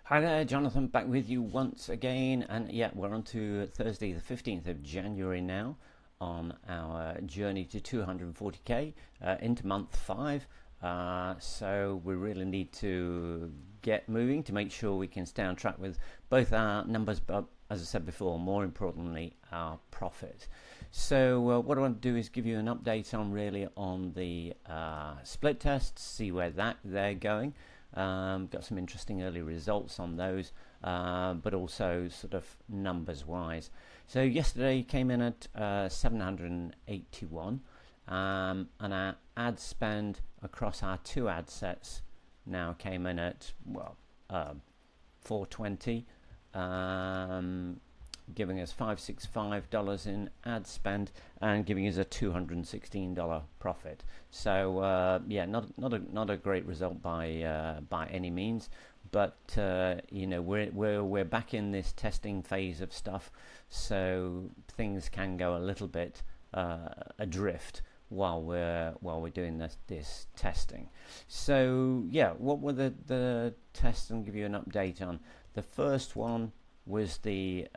Hi there, Jonathan, back with you once again. And yeah, we're on to Thursday, the 15th of January now on our journey to 240k into month 5. So we really need to get moving to make sure we can stay on track with both our numbers, but as I said before, more importantly, our profit. So what I want to do is give you an update on the split tests, see where they're going. Got some interesting early results on those, but also sort of numbers wise. So yesterday came in at 781, and our ad spend across our two ad sets now came in at 420, giving us $565 in ad spend and giving us a $216 profit. So yeah, not a great result by any means, but we're back in this testing phase of stuff, so things can go a little bit adrift while we're doing this testing. So yeah, what were the tests? And give you an update on the first one was the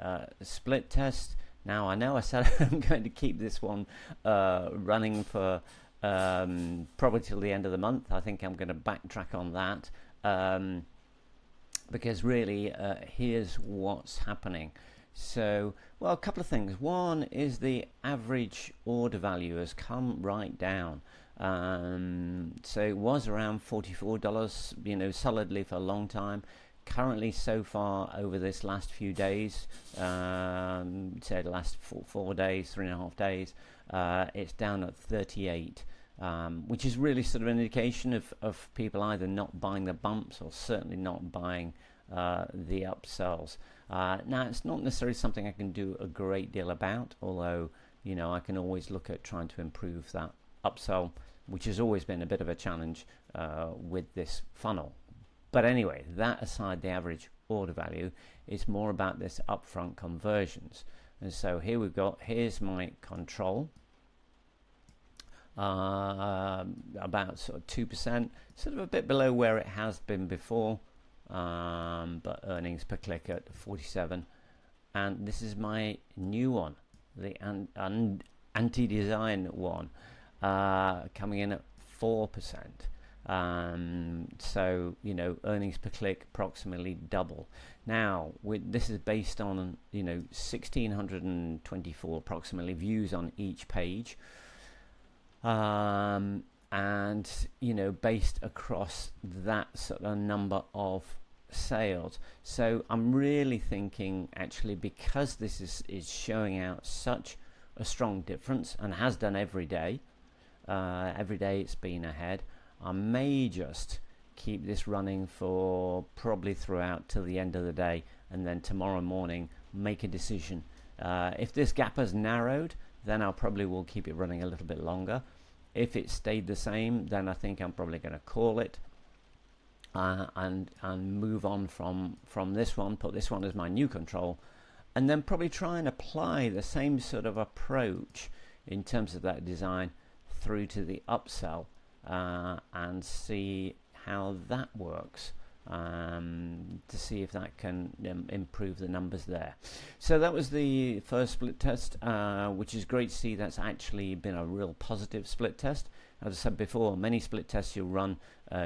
split test. Now I know I said I'm going to keep this one running for probably till the end of the month. I think I'm going to backtrack on that because really here's what's happening. So, well, a couple of things. One is the average order value has come right down. So it was around $44, solidly for a long time. Currently, so far over this last few days, say the last 4 days, 3.5 days, it's down at 38, which is really sort of an indication of people either not buying the bumps or certainly not buying the upsells. Now, it's not necessarily something I can do a great deal about, although I can always look at trying to improve that upsell, which has always been a bit of a challenge with this funnel. But anyway, that aside, the average order value is more about this upfront conversions. And so here here's my control, about sort of 2%, sort of a bit below where it has been before, but earnings per click at 47. And this is my new one, the anti-design one, coming in at 4%. So earnings per click approximately double. Now this is based on 1,624 approximately views on each page, and based across that sort of number of sales. So I'm really thinking, actually, because this is showing out such a strong difference and has done every day it's been ahead, I may just keep this running for probably throughout till the end of the day, and then tomorrow morning make a decision. If this gap has narrowed, then I probably will keep it running a little bit longer. If it stayed the same, then I think I'm probably going to call it and move on from this one, put this one as my new control, and then probably try and apply the same sort of approach in terms of that design through to the upsell. And see how that works, to see if that can improve the numbers there. So that was the first split test, which is great to see. That's actually been a real positive split test. As I said before, many split tests you'll run,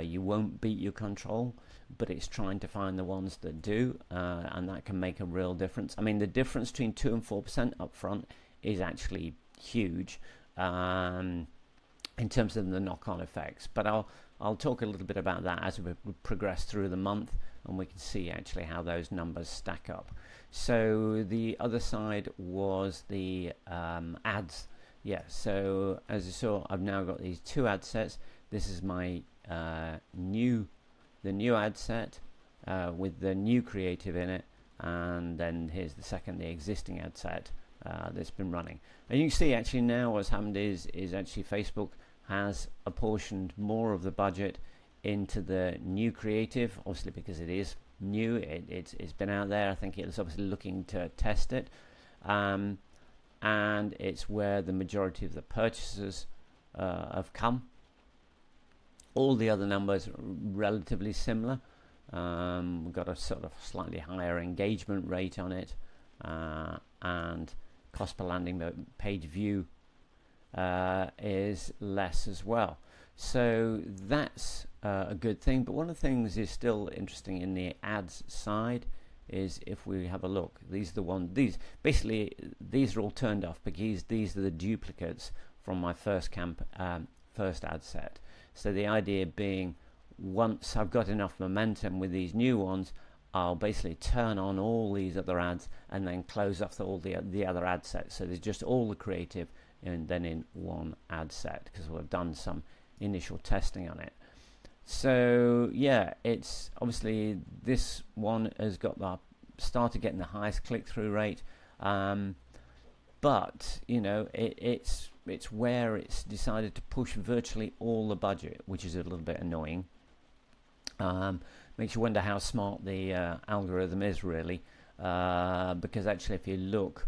you won't beat your control, but it's trying to find the ones that do, and that can make a real difference. I mean, the difference between 2 and 4% up front is actually huge, in terms of the knock-on effects, but I'll talk a little bit about that as we progress through the month, and we can see actually how those numbers stack up. So the other side was the ads. Yeah, so as you saw, I've now got these two ad sets. This is my new ad set with the new creative in it, and then here's the existing ad set that's been running. And you can see actually now what's happened is actually Facebook has apportioned more of the budget into the new creative, obviously because it is new. It's been out there. I think it's obviously looking to test it, and it's where the majority of the purchases have come. All the other numbers are relatively similar, We've got a sort of slightly higher engagement rate on it, and cost per landing page view is less as well. So that's a good thing. But one of the things is still interesting in the ads side is if we have a look, these are the ones, these are all turned off because these are the duplicates from my first ad set. So the idea being, once I've got enough momentum with these new ones, I'll basically turn on all these other ads and then close off all the other ad sets. So there's just all the creative and then in one ad set, because we've done some initial testing on it. So yeah, it's obviously this one has got started getting the highest click-through rate, but you know it's where it's decided to push virtually all the budget, which is a little bit annoying. Makes you wonder how smart the algorithm is really, because actually if you look,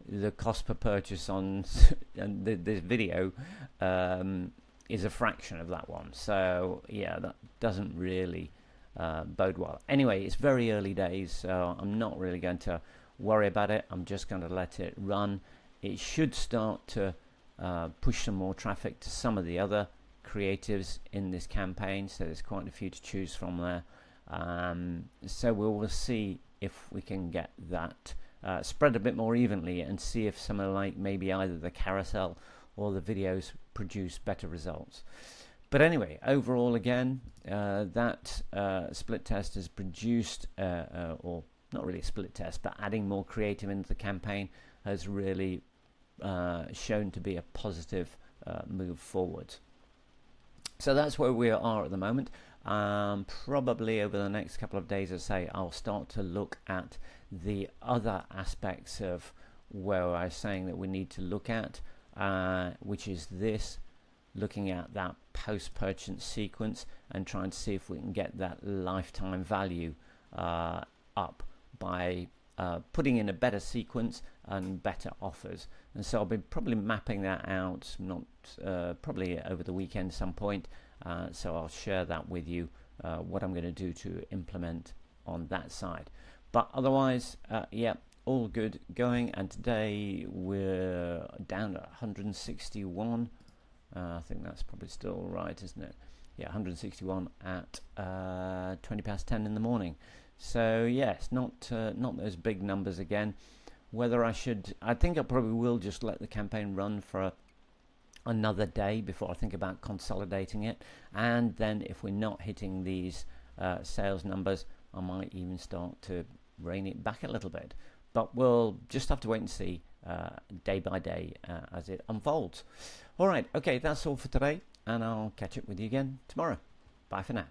the cost per purchase on this video is a fraction of that one. So yeah, that doesn't really bode well. Anyway, it's very early days, so I'm not really going to worry about it. I'm just going to let it run. It should start to push some more traffic to some of the other creatives in this campaign, so there's quite a few to choose from there. So we will see if we can get that spread a bit more evenly and see if some of maybe either the carousel or the videos produce better results. But anyway, overall again, that split test has produced, or not really a split test, but adding more creative into the campaign has really shown to be a positive move forward. So that's where we are at the moment. Probably over the next couple of days, as I say, I'll start to look at the other aspects of where I was saying that we need to look at, which is this, looking at that post-purchase sequence and trying to see if we can get that lifetime value up by putting in a better sequence and better offers. And so I'll be probably mapping that out, not probably over the weekend some point. So I'll share that with you, what I'm going to do to implement on that side. But otherwise, yeah, all good going. And today we're down at 161. I think that's probably still right, isn't it? Yeah, 161 at 20 past 10 in the morning. So yes, not those big numbers again. Whether I think I probably will just let the campaign run for another day before I think about consolidating it. And then if we're not hitting these sales numbers, I might even start to rein it back a little bit. But we'll just have to wait and see day by day as it unfolds. All right, okay, that's all for today, and I'll catch up with you again tomorrow. Bye for now.